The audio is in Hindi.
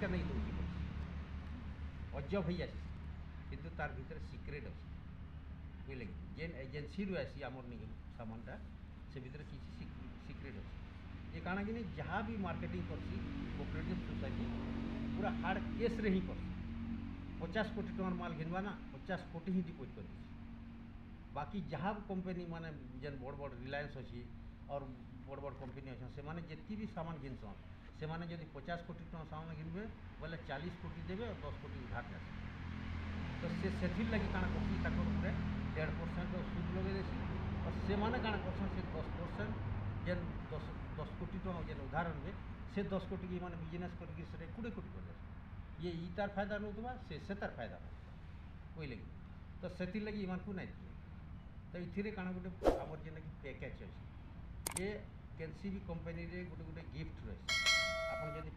କେ नहीं ଦଉଛି ଅଜବ ହେଇ ଆସିଛି କିନ୍ତୁ ତାର ଭିତରେ ସିକ୍ରେଟ୍ ଅଛି ବୁଝିଲେ କି ଯେନ୍ ଏଜେନ୍ସିରୁ ଆସି ଆମର ନିକେ ସାମାନଟା ସେ ଭିତରେ କିଛି ସିକ୍ରେଟ୍ ଅଛି ଯେ କାଣା କି ଯାହା ବି ମାର୍କେଟିଂ କରସି କୋଅପରେଟିଭ सोसाइटी पूरा हार्ड केस्रे ही करसी 50 कोटी टकर माल घिनवा ना 50 कोटी ही डिपोजिट कर देसी बाकी जहाँ कंपनी माने जेन बड़ बड़ रिलायंस अच्छी और बड़ बड़ कंपनी अच्छा से माने जितनी भी सामान घिनसन से माने जदि 50 कोटी टका सामान घिनबे बोले 40 कोटी देवे और 10 कोटी उधार देसी तो से लगी काଣା करसी ताकर ऊपर 1.5% सूद लगे देसी और से माने काଣା करसन से 10% जेन 10 कोटी टका जेन उधार आनबे से 10 कोटी की माने बिजनेस करके से 20 कोटी कर देसन ये ई तार फायदा नौतबा से तार फायदा हो कोई लगी तो से लगी ईमान को नहीं दिए तो इथिरे काଣା गोटे आमर जेन कि पैकेज अच्छे ये कैनसी भी कंपनी रे गोटे गोटे गिफ्ट रही आपन जदि